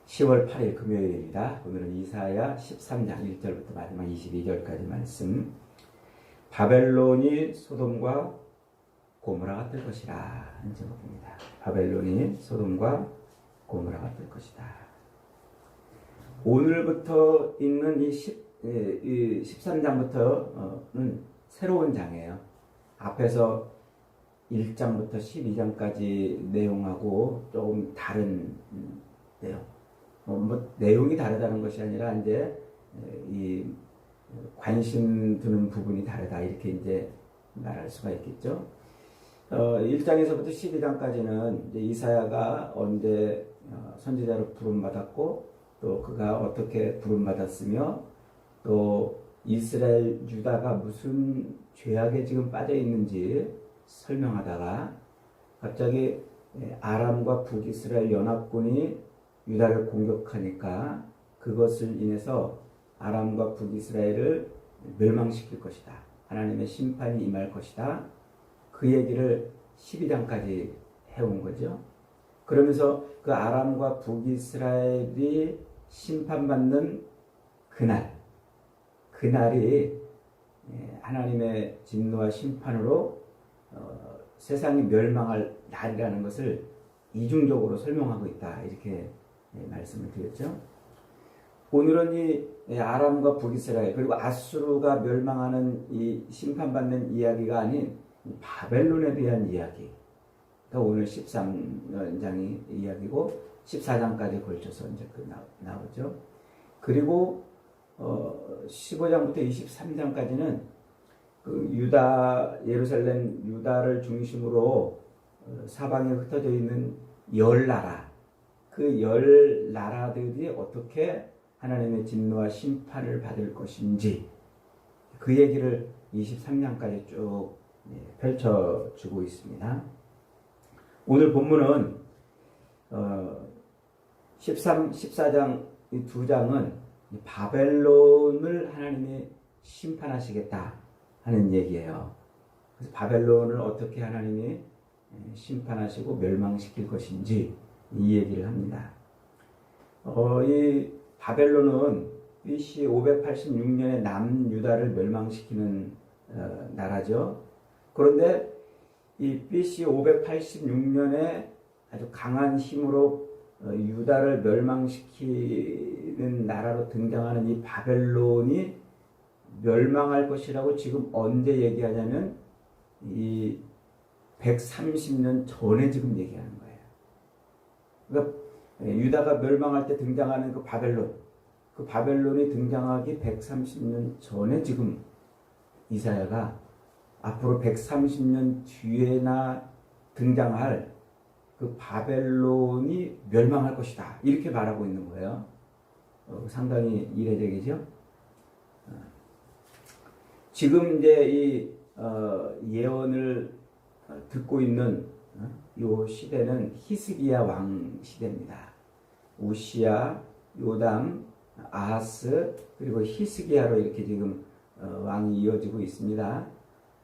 10월 8일 금요일입니다. 오늘은 이사야 13장 1절부터 마지막 22절까지 말씀. 바벨론이 소돔과 고모라가 될 것이라 하는 제목입니다. 바벨론이 소돔과 고모라가 될 것이다. 오늘부터 읽는 이 13장부터는 새로운 장이에요. 앞에서 1장부터 12장까지 내용하고 조금 다른 내용. 내용이 다르다는 것이 아니라 이제 이 관심 두는 부분이 다르다 이렇게 이제 말할 수가 있겠죠. 1장에서부터 12장까지는 이제 이사야가 언제 선지자로 부름받았고 또 그가 어떻게 부름받았으며 또 이스라엘 유다가 무슨 죄악에 지금 빠져 있는지 설명하다가 갑자기 아람과 북이스라엘 연합군이 유다를 공격하니까 그것을 인해서 아람과 북이스라엘을 멸망시킬 것이다. 하나님의 심판이 임할 것이다. 그 얘기를 12장까지 해온 거죠. 그러면서 그 아람과 북이스라엘이 심판받는 그날이 하나님의 진노와 심판으로 세상이 멸망할 날이라는 것을 이중적으로 설명하고 있다. 이렇게 말씀을 드렸죠. 오늘은 이 아람과 북이스라엘 그리고 아수르가 멸망하는 이 심판받는 이야기가 아닌 바벨론에 대한 이야기. 그러니까 오늘 13장이 이야기고 14장까지 걸쳐서 이제 나오죠. 그리고 15장부터 23장까지는 그 예루살렘 유다를 중심으로 사방에 흩어져 있는 열 나라, 그 열 나라들이 어떻게 하나님의 진노와 심판을 받을 것인지 그 얘기를 23장까지 쭉 펼쳐주고 있습니다. 오늘 본문은 13, 14장 이 두 장은 바벨론을 하나님이 심판하시겠다 하는 얘기예요. 그래서 바벨론을 어떻게 하나님이 심판하시고 멸망시킬 것인지 이 얘기를 합니다. 이 바벨론은 BC 586년에 남유다를 멸망시키는 나라죠. 그런데 이 BC 586년에 아주 강한 힘으로 유다를 멸망시키는 나라로 등장하는 이 바벨론이 멸망할 것이라고 지금 언제 얘기하냐면 이 130년 전에 지금 얘기하는 거예요. 그러니까 유다가 멸망할 때 등장하는 그 바벨론이 등장하기 130년 전에 지금 이사야가 앞으로 130년 뒤에나 등장할 그 바벨론이 멸망할 것이다. 이렇게 말하고 있는 거예요. 상당히 이례적이죠. 지금 이제 이 예언을 듣고 있는 이 시대는 히스기야 왕 시대입니다. 우시야, 요담, 아하스 그리고 히스기야로 이렇게 지금 왕이 이어지고 있습니다.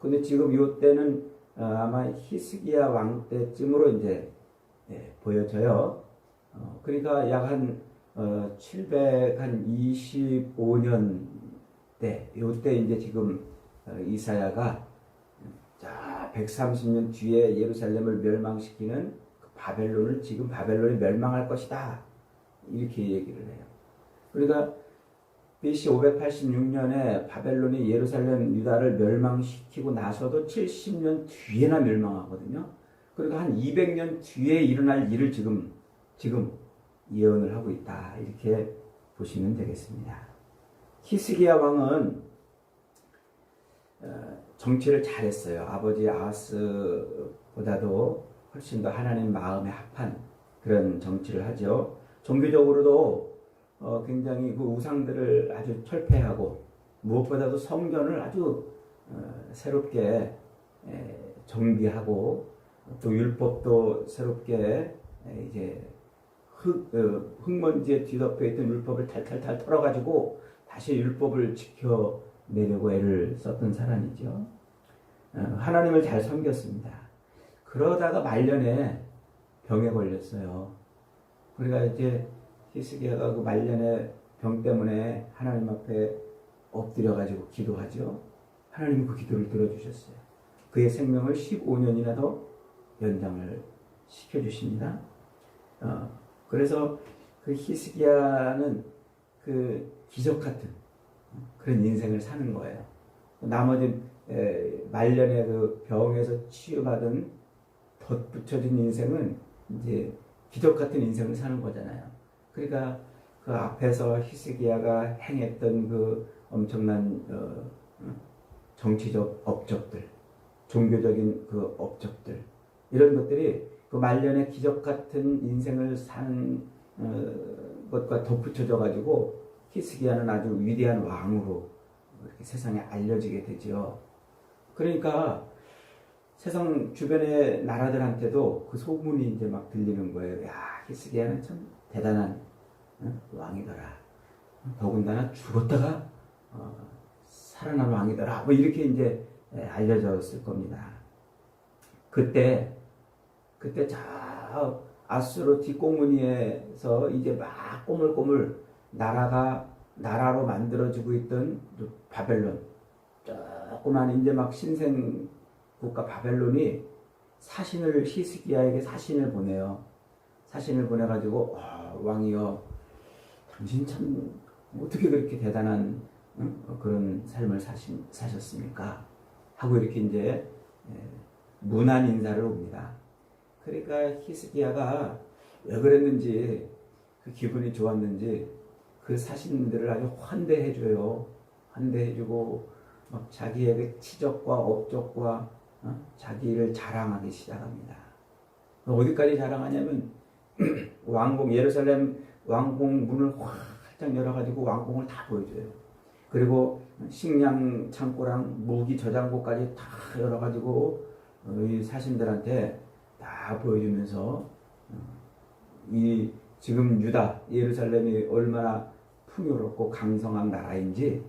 근데 지금 이 때는 아마 히스기야 왕 때쯤으로 이제 보여져요. 그러니까 약 한 725년 때, 요때 이제 지금 이사야가 자 130년 뒤에 예루살렘을 멸망시키는 그 바벨론을 지금 바벨론이 멸망할 것이다. 이렇게 얘기를 해요. 그러니까 BC 586년에 바벨론이 예루살렘 유다를 멸망시키고 나서도 70년 뒤에나 멸망하거든요. 그러니까 한 200년 뒤에 일어날 일을 지금 예언을 하고 있다. 이렇게 보시면 되겠습니다. 히스기야 왕은 정치를 잘했어요. 아버지 아하스보다도 훨씬 더 하나님 마음에 합한 그런 정치를 하죠. 종교적으로도 굉장히 그 우상들을 아주 철폐하고 무엇보다도 성전을 아주 새롭게 정비하고 또 율법도 새롭게 이제 흙먼지에 뒤덮여 있던 율법을 탈탈탈 털어가지고 다시 율법을 지켜내려고 애를 썼던 사람이죠. 하나님을 잘 섬겼습니다. 그러다가 말년에 병에 걸렸어요. 그러니까 이제 히스기야가 그 말년의 병 때문에 하나님 앞에 엎드려가지고 기도하죠. 하나님은 그 기도를 들어주셨어요. 그의 생명을 15년이나 더 연장을 시켜주십니다. 그래서 그 히스기야는 그 기적 같은 그런 인생을 사는 거예요. 나머지 말년의 그 병에서 치유받은 덧붙여진 인생은 이제 기적 같은 인생을 사는 거잖아요. 그러니까 그 앞에서 히스기야가 행했던 그 엄청난 정치적 업적들, 종교적인 그 업적들, 이런 것들이 그 말년의 기적 같은 인생을 사는 것과 덧붙여져 가지고 히스기야는 아주 위대한 왕으로 이렇게 세상에 알려지게 되죠. 그러니까 세상 주변의 나라들한테도 그 소문이 이제 막 들리는 거예요. 야, 히스기야는 참 대단한 왕이더라. 더군다나 죽었다가 살아난 왕이더라. 뭐 이렇게 이제 알려졌을 겁니다. 그때 저 아수르 뒷공무니에서 이제 막 꼬물꼬물 나라로 만들어지고 있던 바벨론, 조그만 이제 막 신생 국가 바벨론이 히스기야에게 사신을 보내요. 사신을 보내가지고 왕이여, 당신 참 어떻게 그렇게 대단한 그런 삶을 사셨습니까? 하고 이렇게 이제 문안 인사를 옵니다. 그러니까 히스기야가 왜 그랬는지, 그 기분이 좋았는지 그 사신들을 아주 환대해줘요. 환대해주고 막 자기의 그 치적과 업적과 자기를 자랑하기 시작합니다. 어디까지 자랑하냐면 왕궁, 예루살렘 왕궁 문을 활짝 열어가지고 왕궁을 다 보여줘요. 그리고 식량 창고랑 무기 저장고까지 다 열어가지고 이 사신들한테 다 보여주면서 이 지금 유다, 예루살렘이 얼마나 풍요롭고 강성한 나라인지,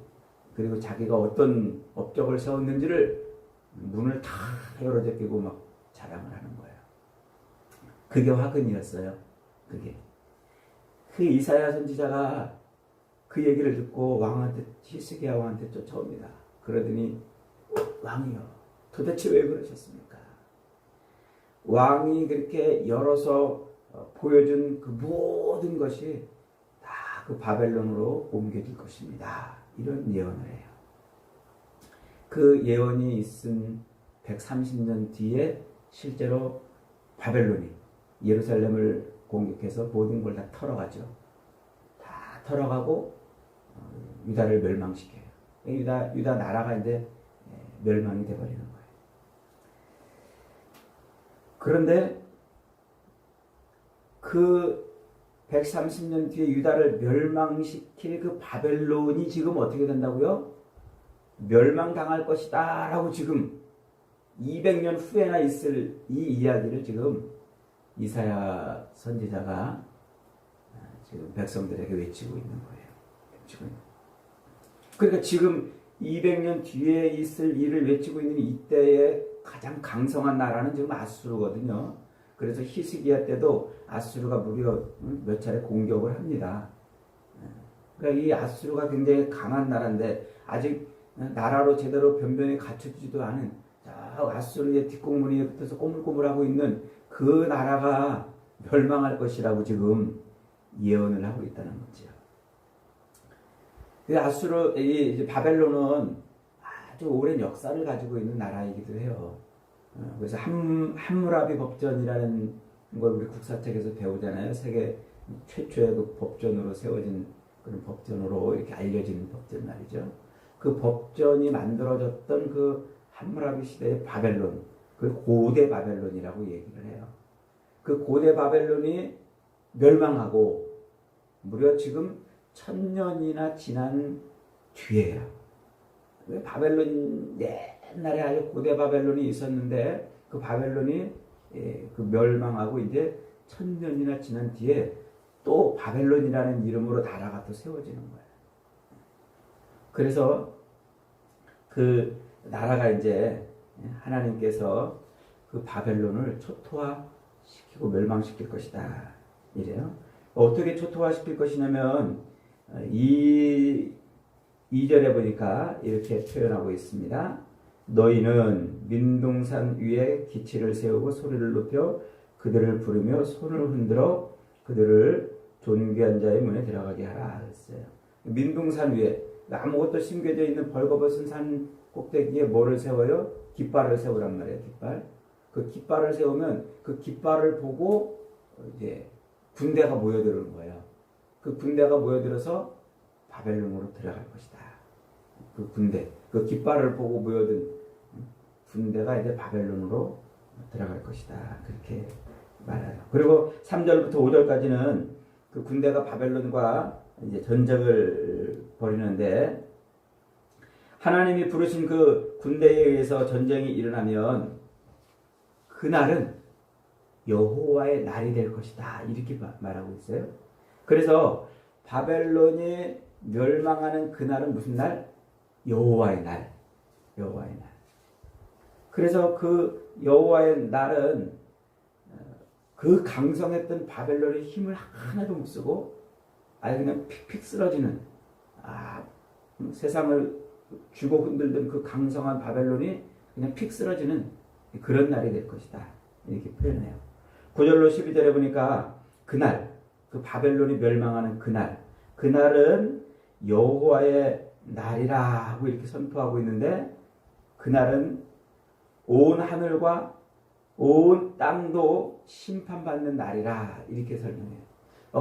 그리고 자기가 어떤 업적을 세웠는지를 문을 다 열어제끼고 막 자랑을 하는 거예요. 그게 화근이었어요. 그게. 그 이사야 선지자가 그 얘기를 듣고 히스기야 왕한테 쫓아옵니다. 그러더니 왕이여, 도대체 왜 그러셨습니까? 왕이 그렇게 열어서 보여준 그 모든 것이 다 그 바벨론으로 옮겨질 것입니다. 이런 예언을 해요. 그 예언이 있은 130년 뒤에 실제로 바벨론이 예루살렘을 공격해서 모든 걸 다 털어가죠. 다 털어가고 유다를 멸망시켜요. 유다 나라가 이제 멸망이 돼버리는 거예요. 그런데 그 130년 뒤에 유다를 멸망시킬 그 바벨론이 지금 어떻게 된다고요? 멸망당할 것이다 라고 지금 200년 후에나 있을 이 이야기를 지금 이사야 선지자가 지금 백성들에게 외치고 있는 거예요. 그러니까 지금 200년 뒤에 있을 일을 외치고 있는 이때의 가장 강성한 나라는 지금 아수르거든요. 그래서 히스기야 때도 아수르가 무려 몇 차례 공격을 합니다. 그러니까 이 아수르가 굉장히 강한 나라인데 아직 나라로 제대로 변변히 갖춰지지도 않은 아수르의 뒷공무니에 붙어서 꼬물꼬물하고 있는 그 나라가 멸망할 것이라고 지금 예언을 하고 있다는 거죠. 이 바벨론은 아주 오랜 역사를 가지고 있는 나라이기도 해요. 그래서 함무라비 법전이라는 걸 우리 국사책에서 배우잖아요. 세계 최초의 그 법전으로 세워진 그런 법전으로 이렇게 알려진 법전 말이죠. 그 법전이 만들어졌던 그 함무라비 시대의 바벨론, 그 고대 바벨론이라고 얘기를 해요. 그 고대 바벨론이 멸망하고 무려 지금 1000년이나 지난 뒤에요. 바벨론 옛날에 아주 고대 바벨론이 있었는데 그 바벨론이 그 멸망하고 이제 1000년이나 지난 뒤에 또 바벨론이라는 이름으로 나라가 또 세워지는 거예요. 그래서 그 나라가 이제 하나님께서 그 바벨론을 초토화시키고 멸망시킬 것이다 이래요. 어떻게 초토화시킬 것이냐면 이 2절에 보니까 이렇게 표현하고 있습니다. 너희는 민둥산 위에 기치를 세우고 소리를 높여 그들을 부르며 손을 흔들어 그들을 존귀한 자의 문에 들어가게 하라 했어요. 민둥산 위에 아무것도 심겨져 있는 벌거벗은 산 꼭대기에 뭐를 세워요? 깃발을 세우란 말이에요. 깃발. 그 깃발을 세우면 그 깃발을 보고 이제 군대가 모여드는 거예요. 그 군대가 모여들어서 바벨론으로 들어갈 것이다. 그 군대, 그 깃발을 보고 모여든 군대가 이제 바벨론으로 들어갈 것이다. 그렇게 말해요. 그리고 3절부터 5절까지는 그 군대가 바벨론과 이제 전쟁을 벌이는데 하나님이 부르신 그 군대에 의해서 전쟁이 일어나면 그날은 여호와의 날이 될 것이다. 이렇게 말하고 있어요. 그래서 바벨론이 멸망하는 그날은 무슨 날? 여호와의 날. 여호와의 날. 그래서 그 여호와의 날은 그 강성했던 바벨론의 힘을 하나도 못 쓰고 아예 그냥 픽픽 쓰러지는 세상을 쥐고 흔들던 그 강성한 바벨론이 그냥 픽 쓰러지는 그런 날이 될 것이다. 이렇게 표현해요. 9절로 12절에 보니까 그날, 그 바벨론이 멸망하는 그날은 여호와의 날이라 하고 이렇게 선포하고 있는데 그날은 온 하늘과 온 땅도 심판받는 날이라 이렇게 설명해요.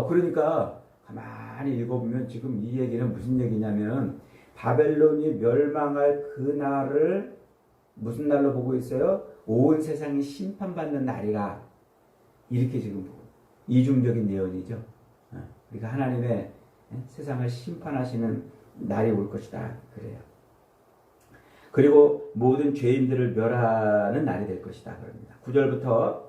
그러니까 가만히 읽어보면 지금 이 얘기는 무슨 얘기냐면 바벨론이 멸망할 그날을 무슨 날로 보고 있어요? 온 세상이 심판받는 날이라 이렇게 지금 이중적인 예언이죠. 그러니까 하나님의 세상을 심판하시는 날이 올 것이다. 그래요. 그리고 모든 죄인들을 멸하는 날이 될 것이다. 그럽니다. 9절부터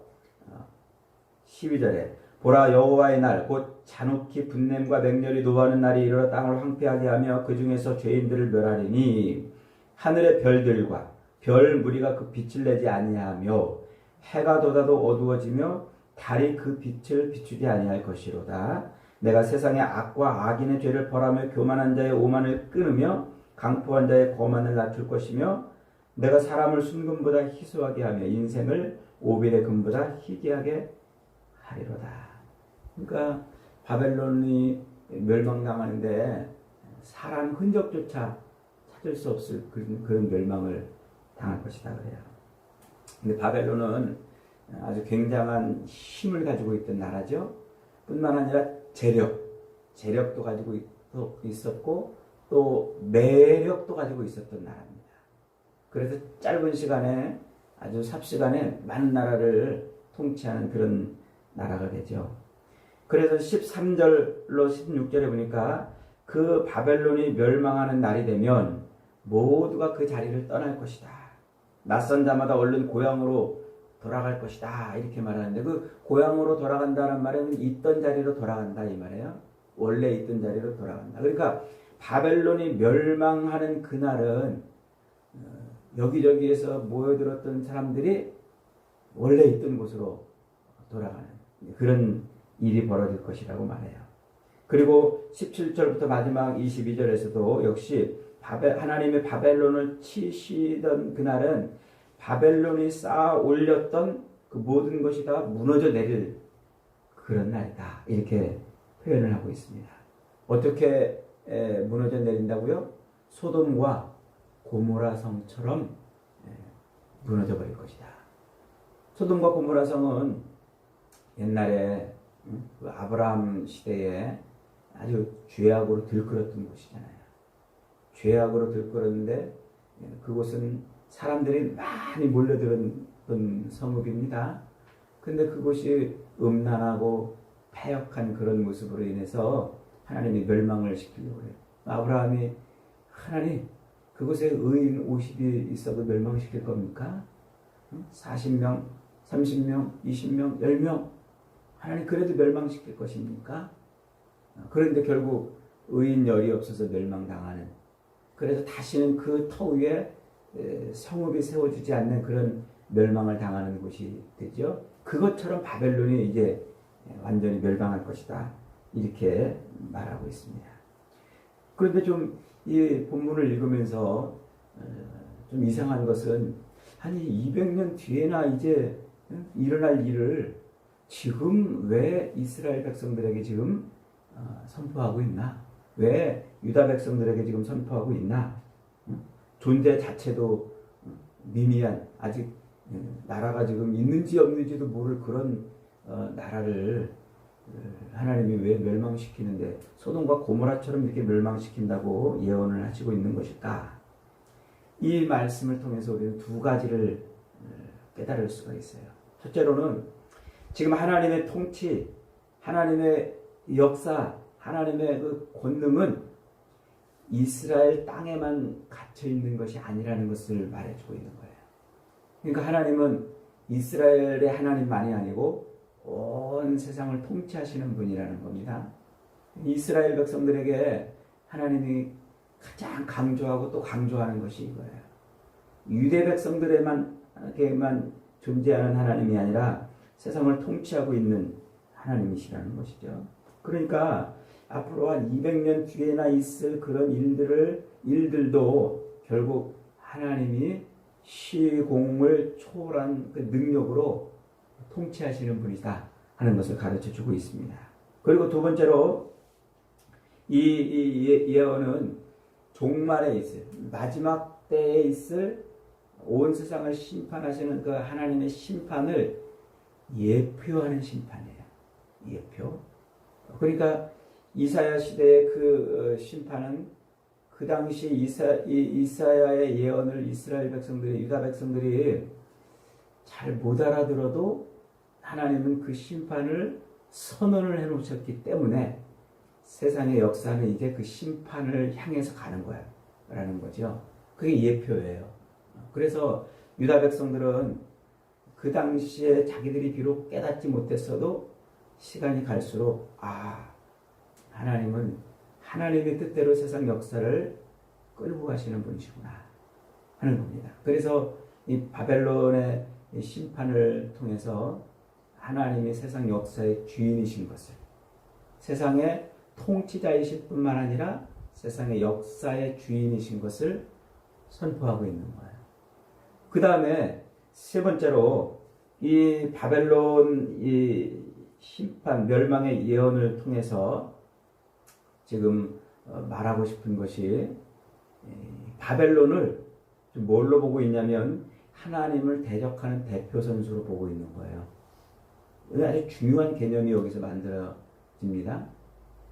12절에 보라 여호와의 날 곧 잔혹히 분냄과 맹렬히 노하는 날이 이르러 땅을 황폐하게 하며 그 중에서 죄인들을 멸하리니 하늘의 별들과 별 무리가 그 빛을 내지 아니하며 해가 돋아도 어두워지며 달이 그 빛을 비추지 아니할 것이로다. 내가 세상의 악과 악인의 죄를 벌하며 교만한 자의 오만을 끊으며 강포한 자의 거만을 낮출 것이며 내가 사람을 순금보다 희소하게 하며 인생을 오빌의 금보다 희귀하게 하리로다. 그러니까 바벨론이 멸망당하는데 사람 흔적조차 찾을 수 없을 그런 멸망을 당할 것이다 그래요. 근데 바벨론은 아주 굉장한 힘을 가지고 있던 나라죠. 뿐만 아니라 재력도 가지고 있었고 또 매력도 가지고 있었던 나라입니다. 그래서 짧은 시간에 아주 삽시간에 많은 나라를 통치하는 그런 나라가 되죠. 그래서 13절로 16절에 보니까 그 바벨론이 멸망하는 날이 되면 모두가 그 자리를 떠날 것이다. 낯선 자마다 얼른 고향으로 돌아갈 것이다. 이렇게 말하는데 그 고향으로 돌아간다는 말은 있던 자리로 돌아간다 이 말이에요. 원래 있던 자리로 돌아간다. 그러니까 바벨론이 멸망하는 그날은 여기저기에서 모여들었던 사람들이 원래 있던 곳으로 돌아가는 그런 일이 벌어질 것이라고 말해요. 그리고 17절부터 마지막 22절에서도 역시 하나님의 바벨론을 치시던 그날은 바벨론이 쌓아 올렸던 그 모든 것이 다 무너져 내릴 그런 날이다. 이렇게 표현을 하고 있습니다. 어떻게 무너져 내린다고요? 소돔과 고모라 성처럼 무너져 버릴 것이다. 소돔과 고모라 성은 옛날에 그 아브라함 시대에 아주 죄악으로 들끓었던 곳이잖아요. 죄악으로 들끓었는데 그곳은 사람들이 많이 몰려들었던 성읍입니다. 근데 그곳이 음란하고 패역한 그런 모습으로 인해서 하나님이 멸망을 시키려고 해요. 아브라함이 하나님 그곳에 의인 50이 있어도 멸망시킬 겁니까? 40명, 30명, 20명, 10명 하나님 그래도 멸망시킬 것입니까? 그런데 결국 의인 열이 없어서 멸망당하는 그래서 다시는 그 터 위에 성읍이 세워지지 않는 그런 멸망을 당하는 곳이 되죠. 그것처럼 바벨론이 이제 완전히 멸망할 것이다. 이렇게 말하고 있습니다. 그런데 좀 이 본문을 읽으면서 좀 이상한 것은 아니 200년 뒤에나 이제 일어날 일을 지금 왜 이스라엘 백성들에게 지금 선포하고 있나? 왜 유다 백성들에게 지금 선포하고 있나? 존재 자체도 미미한 아직 나라가 지금 있는지 없는지도 모를 그런 나라를 하나님이 왜 멸망시키는데 소돔과 고모라처럼 이렇게 멸망시킨다고 예언을 하시고 있는 것일까? 이 말씀을 통해서 우리는 두 가지를 깨달을 수가 있어요. 첫째로는 지금 하나님의 통치, 하나님의 역사, 하나님의 그 권능은 이스라엘 땅에만 갇혀 있는 것이 아니라는 것을 말해주고 있는 거예요. 그러니까 하나님은 이스라엘의 하나님만이 아니고 온 세상을 통치하시는 분이라는 겁니다. 이스라엘 백성들에게 하나님이 가장 강조하고 또 강조하는 것이 이거예요. 유대 백성들에게만 존재하는 하나님이 아니라 세상을 통치하고 있는 하나님이시라는 것이죠. 그러니까 앞으로 한 200년 뒤에나 있을 그런 일들도 결국 하나님이 시공을 초월한 그 능력으로 통치하시는 분이다 하는 것을 가르쳐 주고 있습니다. 그리고 두 번째로 이 예언은 종말에 있을 마지막 때에 있을 온 세상을 심판하시는 그 하나님의 심판을 예표하는 심판이에요. 예표. 그러니까 이사야 시대의 그 심판은 그 당시 이사야의 예언을 이스라엘 백성들이 유다 백성들이 잘 못 알아들어도 하나님은 그 심판을 선언을 해놓으셨기 때문에 세상의 역사는 이제 그 심판을 향해서 가는 거야 라는 거죠. 그게 예표예요. 그래서 유다 백성들은 그 당시에 자기들이 비록 깨닫지 못했어도 시간이 갈수록 하나님은 하나님의 뜻대로 세상 역사를 끌고 가시는 분이시구나 하는 겁니다. 그래서 이 바벨론의 심판을 통해서 하나님이 세상 역사의 주인이신 것을, 세상의 통치자이실 뿐만 아니라 세상의 역사의 주인이신 것을 선포하고 있는 거예요. 그 다음에 세 번째로 이 바벨론 이 심판 멸망의 예언을 통해서 지금 말하고 싶은 것이 바벨론을 뭘로 보고 있냐면 하나님을 대적하는 대표 선수로 보고 있는 거예요. 아주 중요한 개념이 여기서 만들어집니다.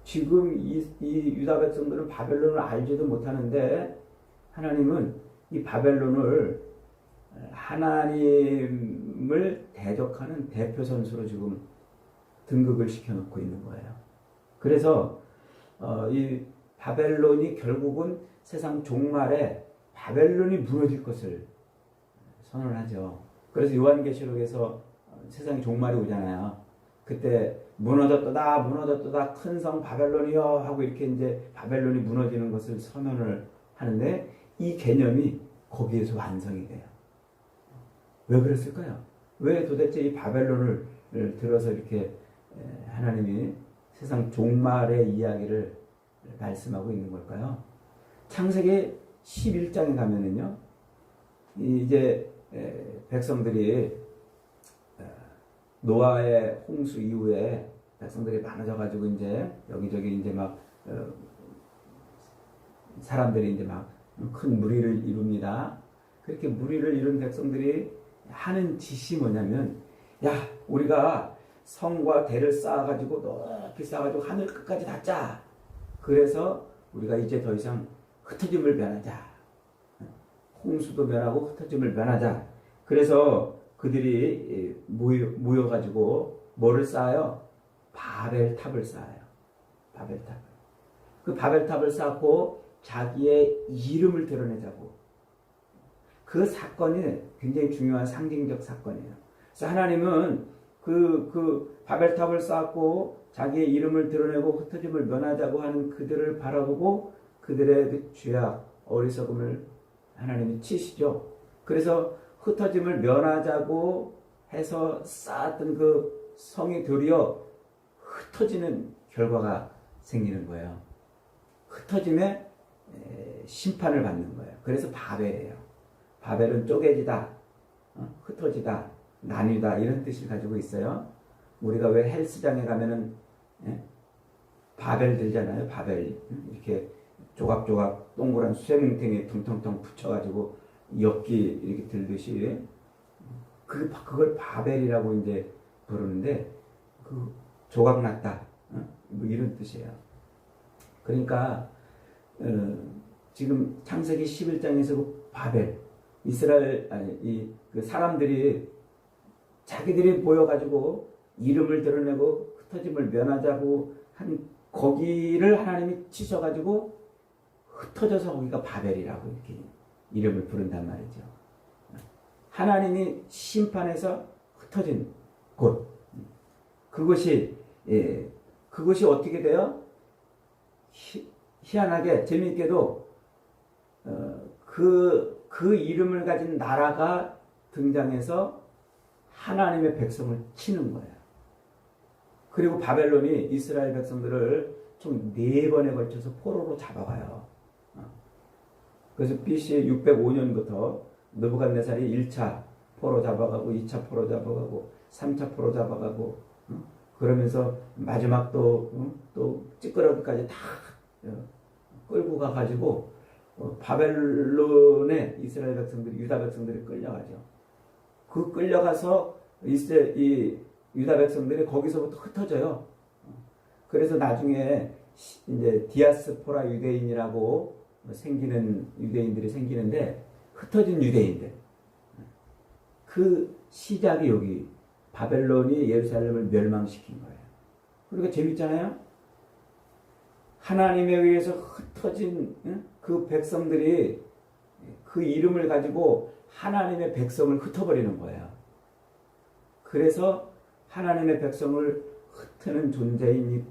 지금 이 유다 백성들은 바벨론을 알지도 못하는데 하나님은 이 바벨론을 하나님을 대적하는 대표 선수로 지금 등극을 시켜놓고 있는 거예요. 그래서 이 바벨론이 결국은 세상 종말에 바벨론이 무너질 것을 선언하죠. 그래서 요한계시록에서 세상이 종말이 오잖아요. 그때 무너졌도다 큰 성 바벨론이여 하고 이렇게 이제 바벨론이 무너지는 것을 선언을 하는데 이 개념이 거기에서 완성이 돼요. 왜 그랬을까요? 왜 도대체 이 바벨론을 들어서 이렇게 하나님이 세상 종말의 이야기를 말씀하고 있는 걸까요? 창세기 11장에 가면은요, 이제 백성들이 노아의 홍수 이후에 백성들이 많아져가지고 이제 여기저기 이제 막 사람들이 이제 막 큰 무리를 이룹니다. 그렇게 무리를 이룬 백성들이 하는 짓이 뭐냐면, 야, 우리가 성과 대를 쌓아가지고 높이 쌓아가지고 하늘 끝까지 닿자. 그래서 우리가 이제 더 이상 흩어짐을 면하자. 홍수도 면하고 흩어짐을 면하자. 그래서 그들이 모여가지고 뭐를 쌓아요? 바벨탑을 쌓아요. 바벨탑을. 그 바벨탑을 쌓고 자기의 이름을 드러내자고. 그 사건이 굉장히 중요한 상징적 사건이에요. 그래서 하나님은 그 바벨탑을 쌓고 자기의 이름을 드러내고 흩어짐을 면하자고 하는 그들을 바라보고 그들의 그 죄악, 어리석음을 하나님이 치시죠. 그래서 흩어짐을 면하자고 해서 쌓았던 그 성이 도리어 흩어지는 결과가 생기는 거예요. 흩어짐에 심판을 받는 거예요. 그래서 바벨이에요. 바벨은 쪼개지다, 흩어지다, 나뉘다 이런 뜻을 가지고 있어요. 우리가 왜 헬스장에 가면은 바벨 들잖아요. 바벨 이렇게 조각조각 동그란 수세뭉탱이에 텅텅텅 붙여가지고 엽기 이렇게 들듯이 그걸 바벨이라고 이제 부르는데 그 조각 났다 뭐 이런 뜻이에요. 그러니까 지금 창세기 11장에서 그 바벨 이스라엘 그 사람들이 자기들이 모여가지고 이름을 드러내고 흩어짐을 면하자고 한 거기를 하나님이 치셔가지고 흩어져서 거기가 바벨이라고 이렇게 이름을 부른단 말이죠. 하나님이 심판해서 흩어진 곳. 그것이 어떻게 돼요? 희한하게 재미있게도 그 이름을 가진 나라가 등장해서 하나님의 백성을 치는 거예요. 그리고 바벨론이 이스라엘 백성들을 총 4번에 걸쳐서 포로로 잡아가요. 그래서 BC 605년부터 느부갓네살이 1차 포로 잡아가고 2차 포로 잡아가고 3차 포로 잡아가고 그러면서 마지막 또 찌끄러기까지 다 끌고 가가지고 바벨론에 이스라엘 백성들이 유다 백성들이 끌려가죠. 그 끌려가서 이 유다 백성들이 거기서부터 흩어져요. 그래서 나중에 이제 디아스포라 유대인이라고 생기는 유대인들이 생기는데 흩어진 유대인들. 그 시작이 여기 바벨론이 예루살렘을 멸망시킨 거예요. 그러니까 재밌잖아요. 하나님에 의해서 흩어진 그 백성들이 그 이름을 가지고 하나님의 백성을 흩어버리는 거예요. 그래서 하나님의 백성을 흩트는 존재인 이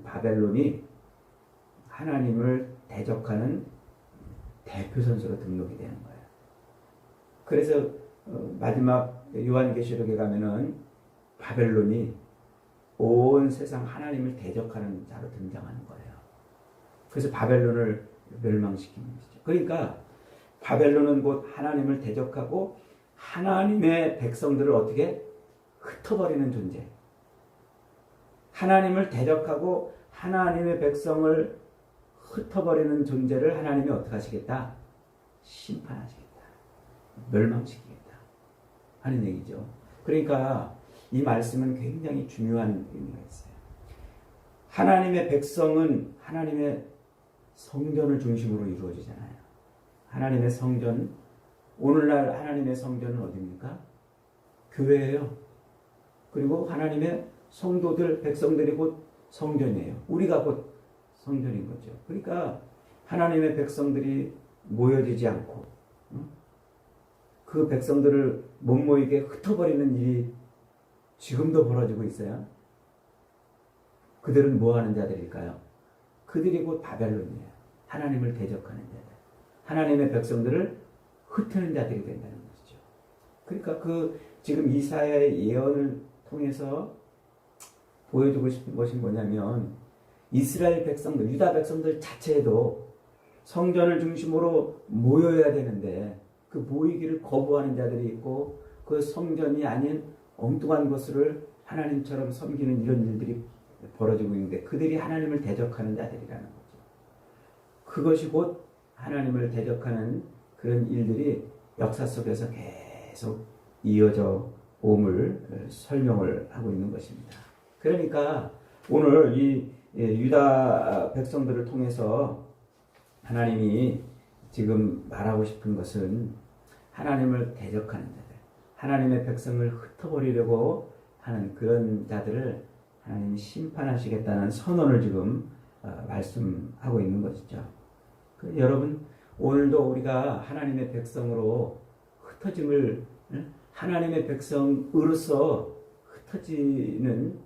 바벨론이 하나님을 대적하는 대표 선수로 등록이 되는 거예요. 그래서 마지막 요한계시록에 가면은 바벨론이 온 세상 하나님을 대적하는 자로 등장하는 거예요. 그래서 바벨론을 멸망시키는 것이죠. 그러니까 바벨론은 곧 하나님을 대적하고 하나님의 백성들을 어떻게 흩어버리는 존재. 하나님을 대적하고 하나님의 백성을 흩어버리는 존재를 하나님이 어떻게 하시겠다? 심판하시겠다. 멸망시키겠다. 하는 얘기죠. 그러니까 이 말씀은 굉장히 중요한 의미가 있어요. 하나님의 백성은 하나님의 성전을 중심으로 이루어지잖아요. 하나님의 성전, 오늘날 하나님의 성전은 어디입니까? 교회예요. 그리고 하나님의 성도들, 백성들이 곧 성전이에요. 우리가 곧 성전인 거죠. 그러니까 하나님의 백성들이 모여지지 않고 그 백성들을 못 모이게 흩어버리는 일이 지금도 벌어지고 있어요. 그들은 뭐 하는 자들일까요? 그들이 곧 바벨론이에요. 하나님을 대적하는 자들. 하나님의 백성들을 흩트는 자들이 된다는 것이죠. 그러니까 지금 이사야의 예언을 통해서 보여주고 싶은 것이 뭐냐면 이스라엘 백성들, 유다 백성들 자체에도 성전을 중심으로 모여야 되는데 그 모이기를 거부하는 자들이 있고 그 성전이 아닌 엉뚱한 것을 하나님처럼 섬기는 이런 일들이 벌어지고 있는데 그들이 하나님을 대적하는 자들이라는 거죠. 그것이 곧 하나님을 대적하는 그런 일들이 역사 속에서 계속 이어져 옴을 설명을 하고 있는 것입니다. 그러니까 오늘 이 유다 백성들을 통해서 하나님이 지금 말하고 싶은 것은 하나님을 대적하는 자들, 하나님의 백성을 흩어버리려고 하는 그런 자들을 하나님이 심판하시겠다는 선언을 지금 말씀하고 있는 것이죠. 여러분 오늘도 우리가 하나님의 백성으로 흩어짐을 하나님의 백성으로서 흩어지는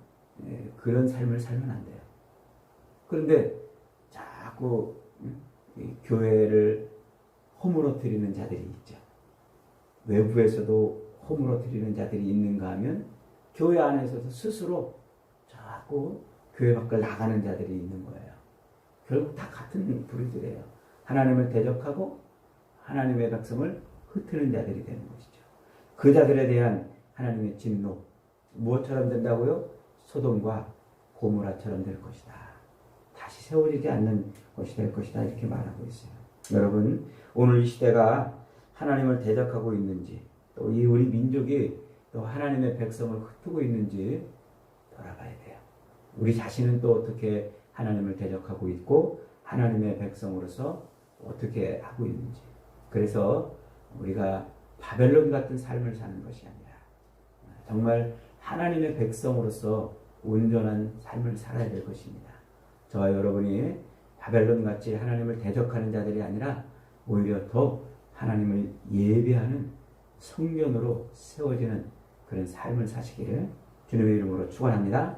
그런 삶을 살면 안 돼요. 그런데 자꾸 교회를 허물어뜨리는 자들이 있죠. 외부에서도 허물어뜨리는 자들이 있는가 하면 교회 안에서도 스스로 자꾸 교회 밖을 나가는 자들이 있는 거예요. 결국 다 같은 부류들이에요. 하나님을 대적하고 하나님의 백성을 흩트는 자들이 되는 것이죠. 그 자들에 대한 하나님의 진노 무엇처럼 된다고요? 소돔과 고모라처럼 될 것이다. 다시 세워지지 않는 것이 될 것이다. 이렇게 말하고 있어요. 여러분, 오늘 이 시대가 하나님을 대적하고 있는지, 또 이 우리 민족이 또 하나님의 백성을 흩트고 있는지 돌아봐야 돼요. 우리 자신은 또 어떻게 하나님을 대적하고 있고 하나님의 백성으로서 어떻게 하고 있는지. 그래서 우리가 바벨론 같은 삶을 사는 것이 아니라 정말 하나님의 백성으로서 온전한 삶을 살아야 될 것입니다. 저와 여러분이 바벨론같이 하나님을 대적하는 자들이 아니라 오히려 더 하나님을 예배하는 성전으로 세워지는 그런 삶을 사시기를 주님의 이름으로 축원합니다.